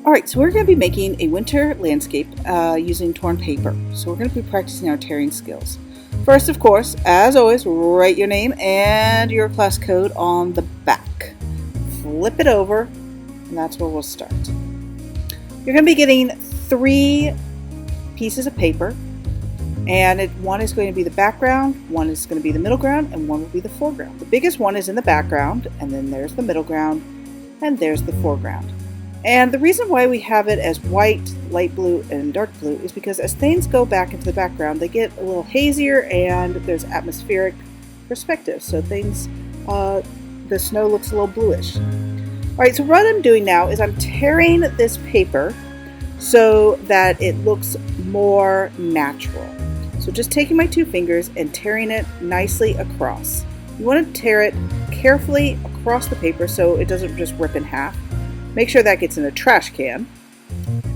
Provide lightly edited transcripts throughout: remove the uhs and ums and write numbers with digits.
Alright, so we're going to be making a winter landscape using torn paper. So we're going to be practicing our tearing skills. First, of course, as always, write your name and your class code on the back. Flip it over, and that's where we'll start. You're going to be getting 3 pieces of paper, and one is going to be the background, one is going to be the middle ground, and one will be the foreground. The biggest one is in the background, and then there's the middle ground, and there's the foreground. And the reason why we have it as white, light blue, and dark blue is because as things go back into the background, they get a little hazier and there's atmospheric perspective. So the snow looks a little bluish. Alright, so what I'm doing now is I'm tearing this paper so that it looks more natural. So just taking my 2 fingers and tearing it nicely across. You want to tear it carefully across the paper so it doesn't just rip in half. Make sure that gets in a trash can.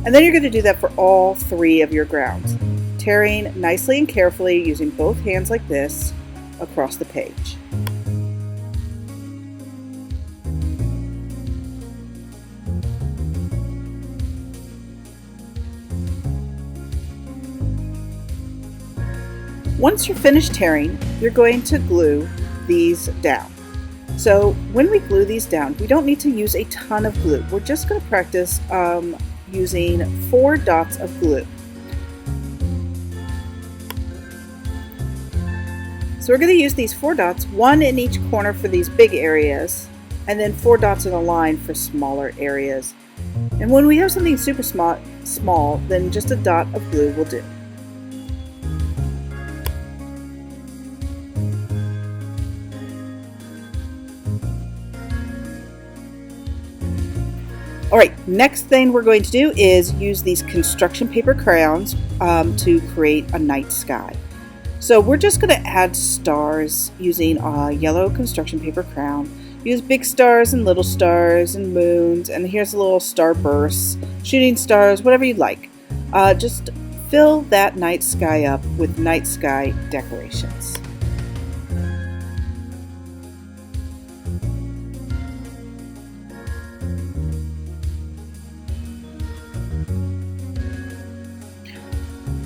And then you're going to do that for all 3 of your grounds. Tearing nicely and carefully using both hands like this across the page. Once you're finished tearing, you're going to glue these down. So when we glue these down, we don't need to use a ton of glue. We're just going to practice using 4 dots of glue. So we're going to use these 4 dots, 1 in each corner for these big areas, and then 4 dots in a line for smaller areas. And when we have something super small, then just a dot of glue will do. Alright, next thing we're going to do is use these construction paper crayons to create a night sky. So we're just going to add stars using a yellow construction paper crayon. Use big stars and little stars and moons, and here's a little star bursts, shooting stars, whatever you'd like. Just fill that night sky up with night sky decorations.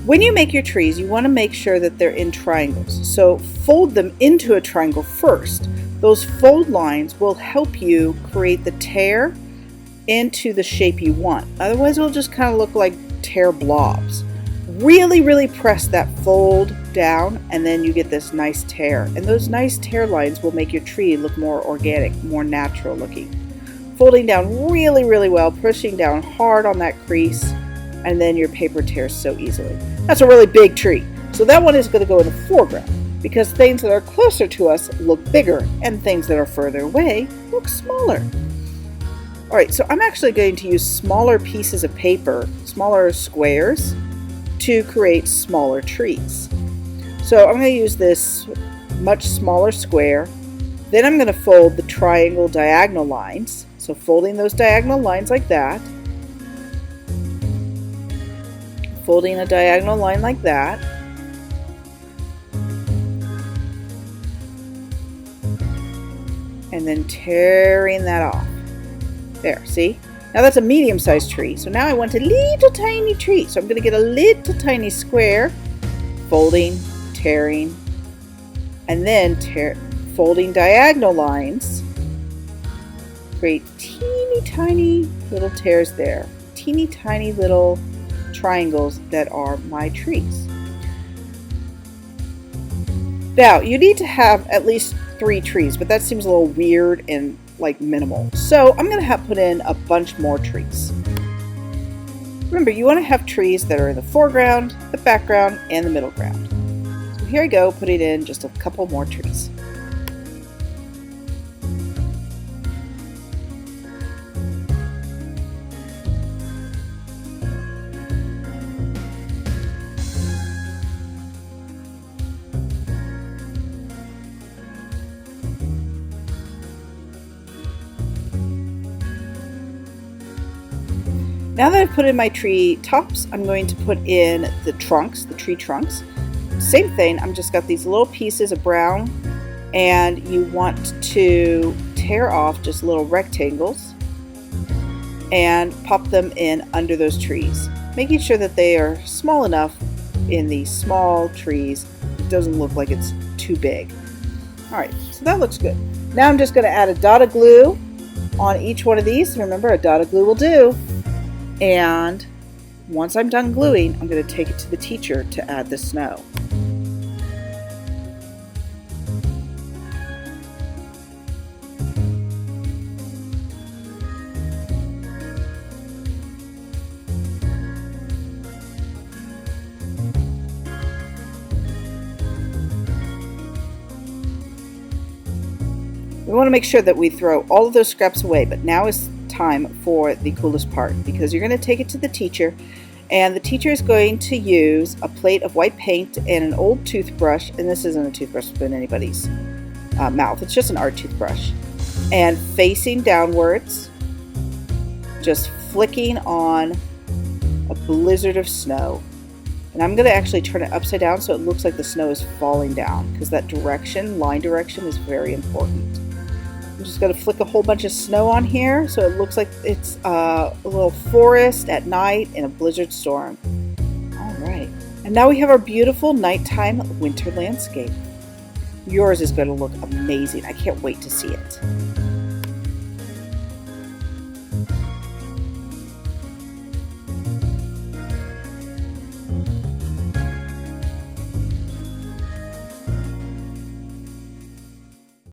When you make your trees, you want to make sure that they're in triangles. So fold them into a triangle first. Those fold lines will help you create the tear into the shape you want. Otherwise, it'll just kind of look like tear blobs. Really press that fold down, and then you get this nice tear. And those nice tear lines will make your tree look more organic, more natural looking. Folding down really well, pushing down hard on that crease, and then your paper tears so easily. That's a really big tree, so that one is going to go in the foreground because things that are closer to us look bigger and things that are further away look smaller. Alright, so I'm actually going to use smaller pieces of paper, smaller squares, to create smaller trees. So I'm going to use this much smaller square. Then I'm going to fold the triangle diagonal lines. So folding those diagonal lines like that. Folding a diagonal line like that. And then tearing that off. There, see? Now that's a medium-sized tree. So now I want a little tiny tree. So I'm going to get a little tiny square, folding, tearing, and then folding diagonal lines. Create teeny tiny little tears there. Teeny tiny little triangles that are my trees. Now you need to have at least 3 trees, but that seems a little weird and like minimal. So I'm going to put in a bunch more trees. Remember, you want to have trees that are in the foreground, the background, and the middle ground. So here I go, putting in just a couple more trees. Now that I've put in my tree tops, I'm going to put in the trunks, the tree trunks. Same thing, I'm just got these little pieces of brown, and you want to tear off just little rectangles. and pop them in under those trees, making sure that they are small enough in these small trees. It doesn't look like it's too big. Alright, so that looks good. Now I'm just going to add a dot of glue on each one of these. Remember, a dot of glue will do. And once I'm done gluing, I'm going to take it to the teacher to add the snow. We want to make sure that we throw all of those scraps away, but now is time for the coolest part, because you're going to take it to the teacher, and the teacher is going to use a plate of white paint and an old toothbrush, and this isn't a toothbrush in anybody's mouth, it's just an art toothbrush, and facing downwards, just flicking on a blizzard of snow. And I'm going to actually turn it upside down so it looks like the snow is falling down, because that direction, line direction, is very important. I'm just going to flick a whole bunch of snow on here so it looks like it's a little forest at night in a blizzard storm. Alright, and now we have our beautiful nighttime winter landscape. Yours is going to look amazing. I can't wait to see it.